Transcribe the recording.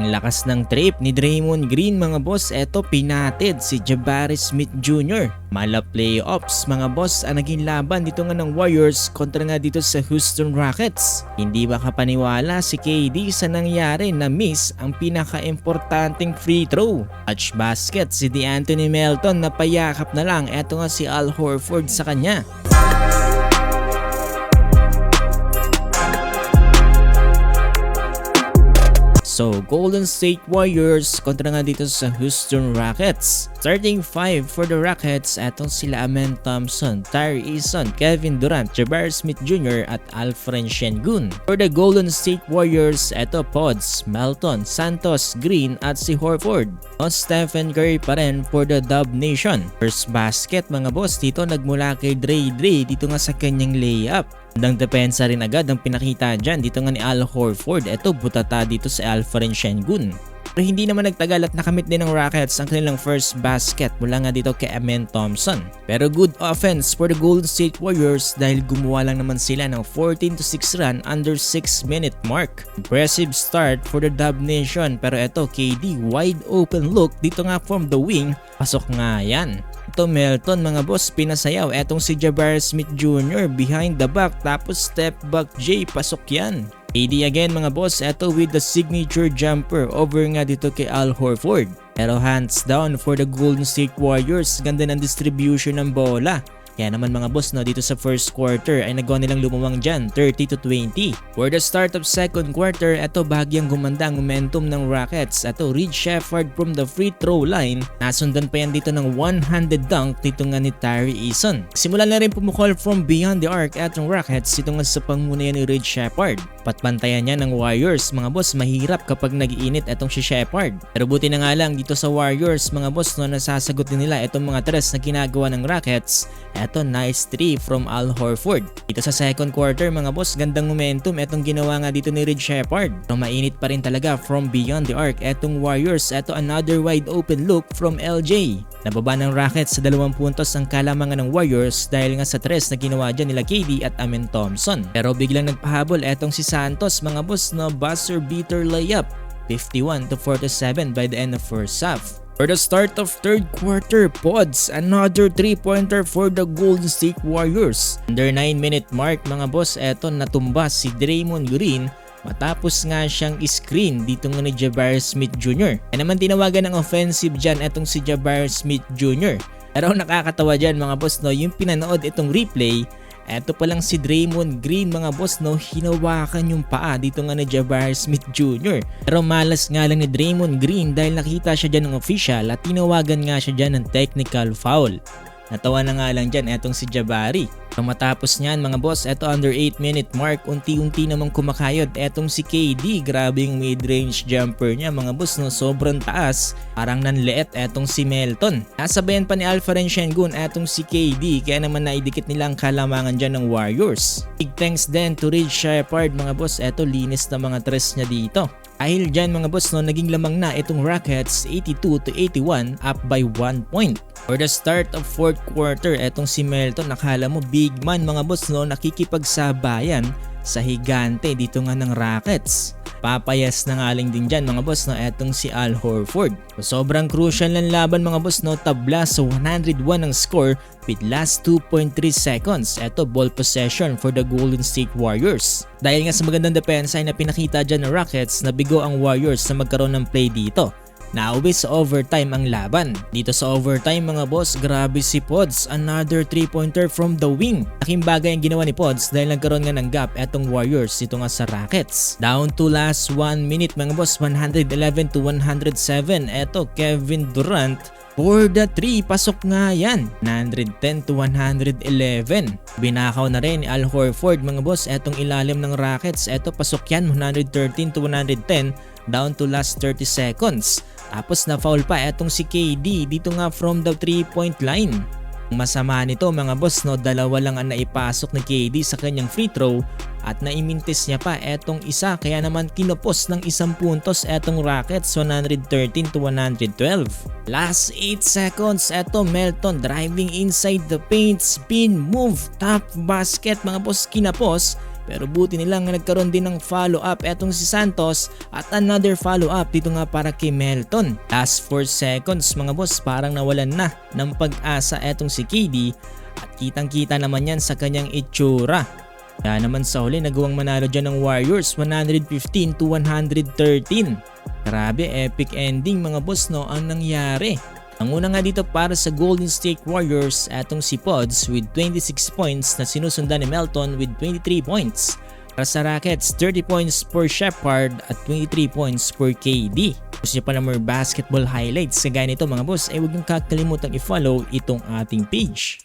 Ang lakas ng trip ni Draymond Green mga boss, eto pinatid si Jabari Smith Jr. Mala playoffs mga boss ang naging laban dito nga ng Warriors kontra nga dito sa Houston Rockets. Hindi ba kapaniwala si KD sa nangyari na miss ang pinaka-importanting free throw? Touch basket si DeAnthony Melton na payakap na lang, eto nga si Al Horford sa kanya. So, Golden State Warriors kontra nga dito sa Houston Rockets. Starting 5 for the Rockets, etong sila Amen Thompson, Tyrese Eason, Kevin Durant, Jabari Smith Jr. at Alperen Sengun. For the Golden State Warriors, eto Pods, Melton, Santos, Green at si Horford. O Stephen Curry pa rin for the Dub Nation. First basket mga boss, dito nagmula kay Dre dito nga sa kanyang layup. Handang depensa rin agad ang pinakita dyan dito nga ni Al Horford. Eto butata dito sa Alperen Sengun. Pero hindi naman nagtagal at nakamit din ng Rockets ang kanilang first basket mula nga dito kay Amen Thompson. Pero good offense for the Golden State Warriors dahil gumawa lang naman sila ng 14-6 run under 6-minute mark. Impressive start for the Dub Nation, pero eto KD wide open look dito nga from the wing, pasok nga yan. Ito Melton mga boss, pinasayaw etong si Jabari Smith Jr. behind the back, tapos step back J, pasok yan. KD again mga boss, eto with the signature jumper over nga dito kay Al Horford. Pero hands down for the Golden State Warriors, ganda ng distribution ng bola. Kaya naman mga boss, dito sa first quarter ay nagawa nilang lumawang dyan 30-20. For the start of second quarter, eto bahagyang gumanda ang momentum ng Rockets. Eto Reed Sheppard from the free throw line. Nasundan pa yan dito ng one-handed dunk dito nga ni Tyrese Eason. Simula na rin pumukol from beyond the arc etong Rockets dito nga sa panguna ni Reed Sheppard. Patbantayan niya ng Warriors mga boss, mahirap kapag nag-iinit etong si Sheppard. Pero buti na nga lang dito sa Warriors mga boss, nasasagot din nila itong mga tres na ginagawa ng Rockets. Eto nice 3 from Al Horford. Dito sa second quarter mga boss, gandang momentum etong ginawa nga dito ni Reed Sheppard. Pero mainit pa rin talaga from beyond the arc etong Warriors. Eto another wide open look from LJ. Nababa ng Rockets sa 2 puntos ang kalamangan ng Warriors dahil nga sa tres na ginawa dyan nila KD at Amen Thompson. Pero biglang nagpahabol etong si Santos mga boss, buzzer beater layup 51-47 by the end of first half. For the start of third quarter, Pods, another 3-pointer for the Golden State Warriors. Under 9-minute mark mga boss, eto natumba si Draymond Green matapos nga siyang screen dito nga ni Jabari Smith Jr. Kaya naman tinawagan ng offensive dyan etong si Jabari Smith Jr. Pero nakakatawa dyan mga boss, yung pinanood itong replay, eto pa lang si Draymond Green mga boss, hinawakan yung paa dito nga ni Jabari Smith Jr. Pero malas nga lang ni Draymond Green dahil nakita siya dyan ng official at tinawagan nga siya dyan ng technical foul. Natawa na nga lang dyan etong si Jabari. Pero matapos niyan mga boss, eto under 8-minute mark, unti-unti namang kumakayod etong si KD. Grabe yung mid-range jumper niya mga boss, sobrang taas, parang nanliit etong si Melton. Nasabayan pa ni Alperen Sengun etong si KD, kaya naman naidikit nila ang kalamangan dyan ng Warriors. Big thanks din to Reed Sheppard mga boss, eto linis na mga tres niya dito. Dahil dyan mga boss, naging lamang na itong Rockets 82-81, up by 1 point. For the start of fourth quarter, etong si Melton, nakala mo big man mga boss, nakikipagsabayan sa higante dito nga ng Rockets. Papayas na ngaling din dyan mga boss, etong si Al Horford. Sobrang crucial ng laban mga boss, tabla sa 101 ang score with last 2.3 seconds. Eto ball possession for the Golden State Warriors. Dahil nga sa magandang depensa ay napinakita dyan ng Rockets, nabigo ang Warriors na magkaroon ng play dito. Nauwi sa overtime ang laban. Dito sa overtime mga boss, grabe si Pods, another 3-pointer from the wing. Laking bagay ang ginawa ni Pods dahil nagkaroon nga ng gap etong Warriors dito nga sa Rockets. Down to last 1 minute mga boss, 111-107. Eto Kevin Durant for the 3, pasok nga yan, 110-111. Binakaw na rin ni Al Horford mga boss etong ilalim ng Rockets. Eto pasok yan, 113-110, down to last 30 seconds. Tapos na foul pa etong si KD dito nga from the 3-point line. Masama nito mga boss, dalawa lang ang naipasok ni KD sa kanyang free throw at naimintis niya pa etong isa, kaya naman kinupos ng 1 puntos etong Rockets 113-112. Last 8 seconds, eto Melton driving inside the paint, spin move, top basket mga boss, kinapos. Pero buti nilang nagkaroon din ng follow-up etong si Santos at another follow-up dito nga para kay Melton. Last 4 seconds mga boss, parang nawalan na ng pag-asa etong si KD at kitang-kita naman yan sa kanyang itsura. Kaya naman sa huli nagawang manalo dyan ng Warriors 115-113. Grabe, epic ending mga boss no ang nangyari. Ang una nga dito para sa Golden State Warriors atong si Pods with 26 points na sinusundan ni Melton with 23 points. Para sa Rockets, 30 points per Shepard at 23 points per KD. Kung gusto nyo pa na more basketball highlights kagaya nito mga boss ay huwag niyong kakalimutan i-follow itong ating page.